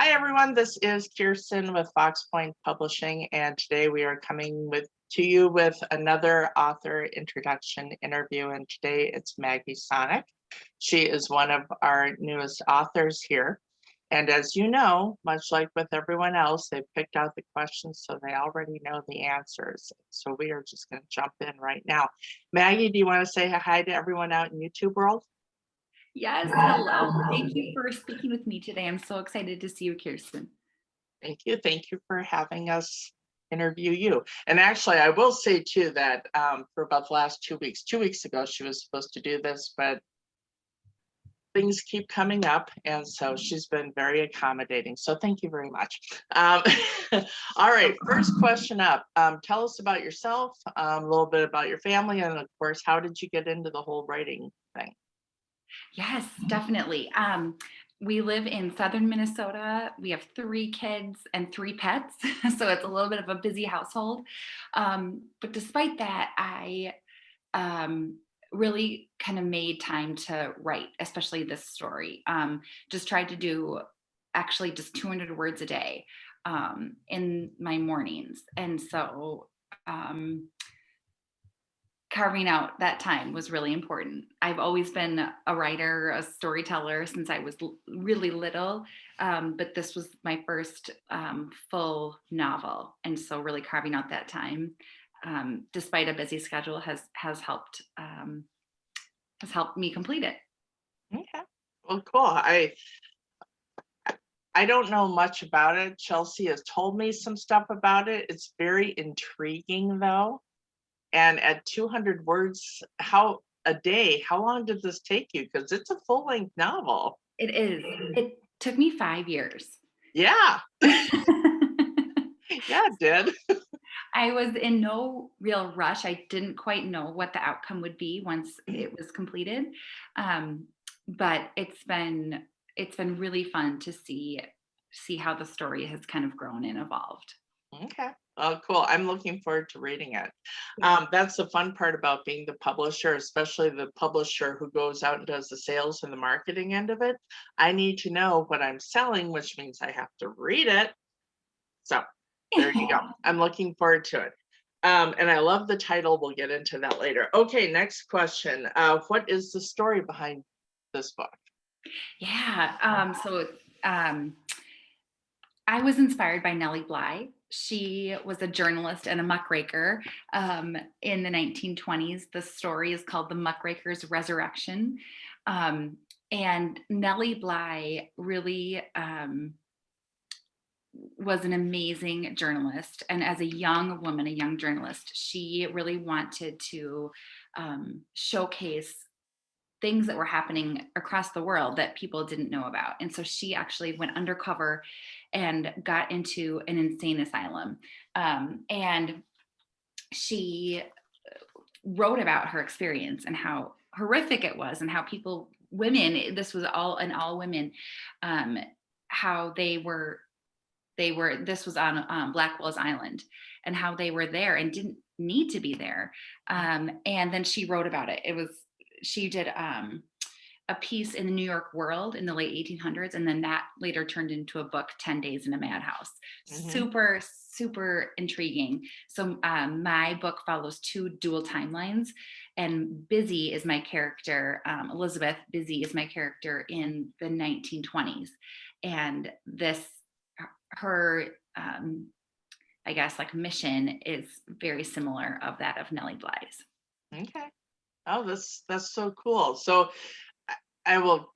Hi, everyone. This is Kirsten with Pointe Publishing, and today we are coming to you with another author introduction interview. And today it's Maggie Sonnek. She is one of our newest authors here. And as you know, much like with everyone else, they've picked out the questions so they already know the answers. So we are just going to jump in right now. Maggie, do you want to say hi to everyone out in YouTube world? Yes, hello. Thank you for speaking with me today. I'm so excited to see you, Kirsten. Thank you. Thank you for having us interview you. And actually, I will say too that for about the last 2 weeks, 2 weeks ago, she was supposed to do this, but things keep coming up. And so she's been very accommodating. So thank you very much. Um, all right, first question up. Tell us about yourself, a little bit about your family, and of course, how did you get into the whole writing thing? Yes, definitely. We live in southern Minnesota. We have 3 kids and 3 pets, so it's a little bit of a busy household. But despite that, I really kind of made time to write, especially this story. Just tried to do actually just 200 words a day in my mornings, and so. Carving out that time was really important. I've always been a writer, a storyteller since I was really little, but this was my first full novel, and so really carving out that time, despite a busy schedule, has helped me complete it. Okay. Well, cool. I don't know much about it. Chelsea has told me some stuff about it. It's very intriguing though. And at 200 words, how a day, how long did this take you? Because it's a full-length novel. It is. It took me 5 years. Yeah, yeah, it did. I was in no real rush. I didn't quite know what the outcome would be once it was completed, um, but it's been really fun to see how the story has kind of grown and evolved. Okay. Oh, cool. I'm looking forward to reading it. That's the fun part about being the publisher, especially the publisher who goes out and does the sales and the marketing end of it. I need to know what I'm selling, which means I have to read it. So there you go. I'm looking forward to it. And I love the title. We'll get into that later. Okay, next question. What is the story behind this book? Yeah. I was inspired by Nellie Bly. She was a journalist and a muckraker in the 1920s. The story is called The Muckraker's Resurrection. Um, and Nellie Bly really was an amazing journalist. And as a young woman, a young journalist, she really wanted to showcase things that were happening across the world that people didn't know about. And so she actually went undercover and got into an insane asylum. And she wrote about her experience and how horrific it was, and how women, this was all women, um, how this was on Blackwell's Island, and how they were there and didn't need to be there. And then she wrote about it. She did a piece in the New York World in the late 1800s, and then that later turned into a book, 10 Days in a Madhouse. Hmm. Super, super intriguing. So my book follows 2 dual timelines, and Busy is my character, Elizabeth Busy is my character in the 1920s. And her, I guess, like, mission is very similar of that of Nellie Bly's. Okay. Oh, that's so cool. So I will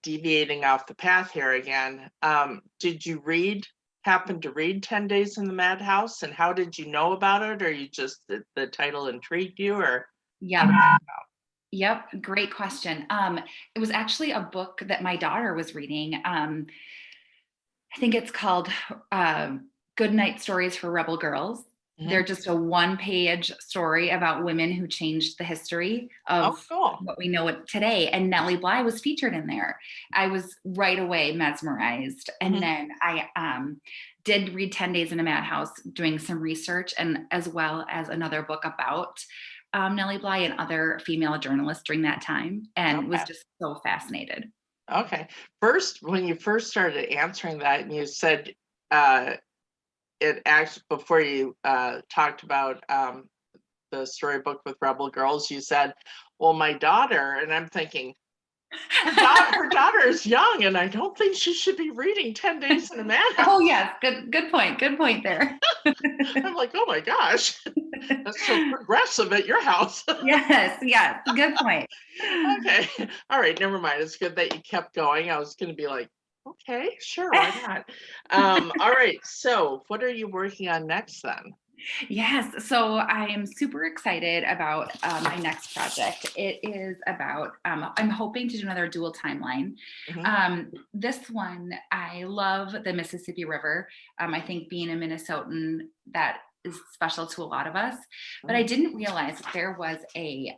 deviating off the path here again. Did you happen to read 10 Days in the Madhouse? And how did you know about it? Or you just the title intrigued you, or how Yep. did that go? Yep. Great question. It was actually a book that my daughter was reading. I think it's called Good Night Stories for Rebel Girls. They're Mhm. just a one-page story about women who changed the history Oh, of cool. what we know it today. And Nellie Bly was featured in there. I was right away mesmerized. And Mhm. then I did read 10 Days in a Madhouse, doing some research, and as well as another book about Nellie Bly and other female journalists during that time, and was Okay. just so fascinated. Okay. First, when you first started answering that, and you said uh, it actually before you talked about the storybook with Rebel Girls, you said, "Well, my daughter," and I'm thinking, her daughter is young, and I don't think she should be reading 10 Days in a Oh Madhouse. yes, good point. Good point there. I'm like, oh my gosh, that's so progressive at your house. Yes, yes, good point. Okay. All right. Never mind. It's good that you kept going. I was going to be like, okay, sure. Why not? All right. So, what are you working on next then? Yes, so I am super excited about my next project. It is about, I'm hoping to do another dual timeline. Hmm. This one, I love the Mississippi River. I think being a Minnesotan, that is special to a lot of us. But I Hmm. didn't realize that there was a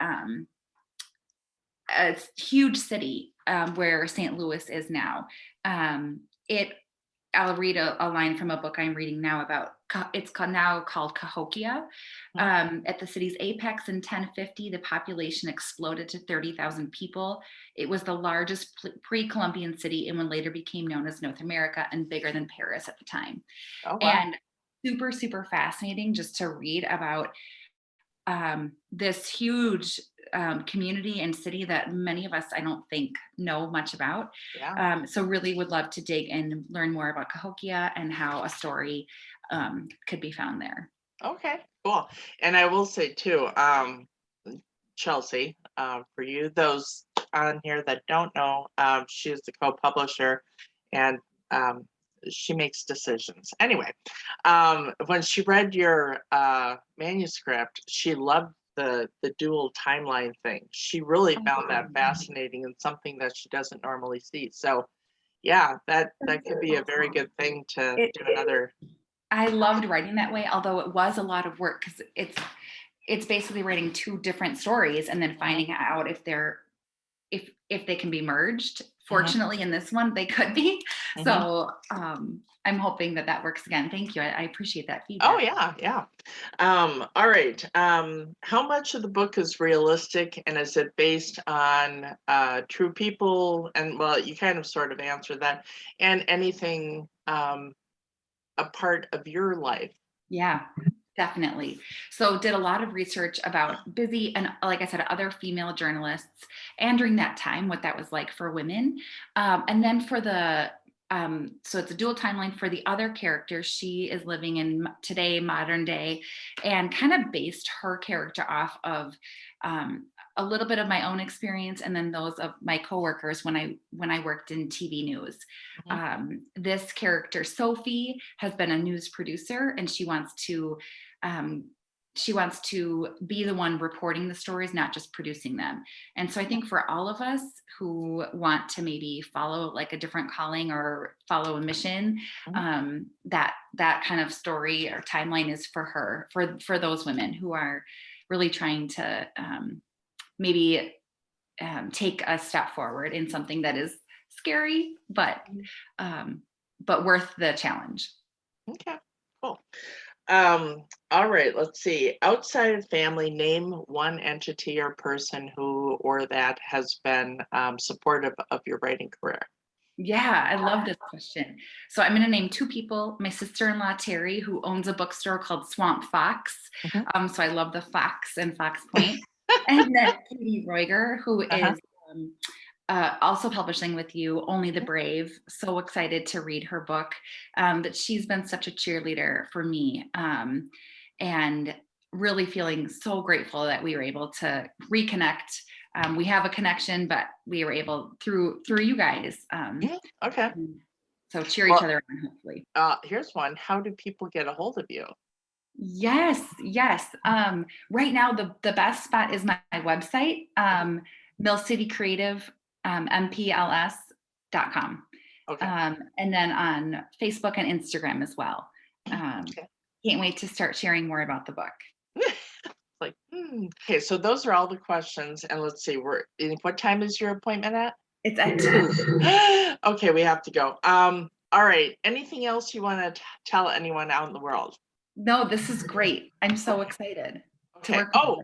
huge city where St. Louis is now. It I'll read a line from a book I'm reading now about. It's now called Cahokia. At the city's apex in 1050, the population exploded to 30,000 people. It was the largest pre-Columbian city in what later became known as North America and bigger than Paris at the time. Oh, wow. And super, super fascinating just to read about this huge community and city that many of us, I don't think, know much about. Yeah. So really would love to dig and learn more about Cahokia and how a story could be found there. Okay. Cool. And I will say too, Chelsea, for you, those on here that don't know, she is the co-publisher, and um, she makes decisions. Anyway, when she read your manuscript, she loved the dual timeline thing. She really found that fascinating and something that she doesn't normally see. So, yeah, that could be a very good thing to It, do another. I loved writing that way, although it was a lot of work because it's basically writing two different stories and then Mhm, finding out if they can be merged. mhm, Fortunately, in this one, they could be. mhm. So I'm hoping that that works again. Thank you. I appreciate that Oh, feedback. yeah, yeah. All right. How much of the book is realistic, and is it based on true people? And well, you kind of sort of answered that. And anything a part of your life? Yeah, definitely. So did a lot of research about busy and, like I said, other female journalists, and during that time, what that was like for women. And then for the so it's a dual timeline for the other character. She is living in today, modern day, and kind of based her character off of um, a little bit of my own experience and then those of my coworkers when I worked in TV news. Mhm. This character, Sophie, has been a news producer, and um, she wants to be the one reporting the stories, not just producing them. And so I think for all of us who want to maybe follow like a different calling or follow a mission, Mhm. that kind of story or timeline is for her, for those women who are really trying to maybe take a step forward in something that is scary, Mhm. um, but worth the challenge. Okay, cool. All right, let's see. Outside of family, name one entity or person who or that has been supportive of your writing career. Yeah, I love this question. So I'm going to name two people. My sister-in-law Terry, who owns a bookstore called Swamp Fox. Mhm. So I love the Fox and Fox Point. And then Katie Roiger, who Uh-huh. is also publishing with you, Only the Brave. So excited to read her book. That she's been such a cheerleader for me, and really feeling so grateful that we were able to reconnect. We have a connection, but we were able through you guys. Mhm. Okay. So cheer each Well, other on, hopefully. here's one. How do people get a hold of you? Yes, yes. Right now, the best spot is my website, Mhm. Mill City Creative, mpls.com. Okay. And then on Facebook and Instagram as well. Um, Okay. can't wait to start sharing more about the book. Like, okay, so those are all the questions. And let's see, what time is your appointment at? It's at 2. Okay, we have to go. All right. Anything else you want to tell anyone out in the world? No, this is great. I'm so Okay. excited. Okay. We're Oh,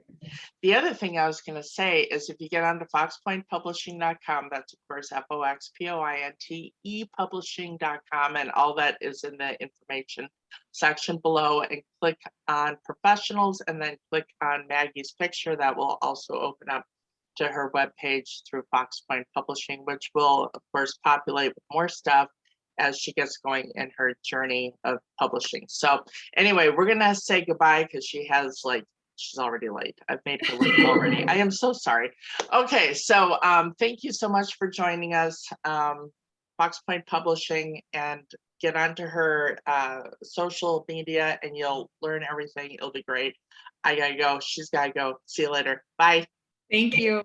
the other thing I was going to say is if you get onto foxpointepublishing.com, that's of course FOXPOINTE publishing.com, and all that is in the information section below, and click on professionals and then click on Maggie's picture. That will also open up to her webpage through Fox Point Publishing, which will of course populate with more stuff as she gets going in her journey of publishing. So anyway, we're gonna say goodbye because she's already late. I've made her late already. I am so sorry. Okay, so thank you so much for joining us, Fox Point Publishing, and get onto her social media and you'll learn everything. It'll be great. I gotta go. She's gotta go. See you later. Bye. Thank you.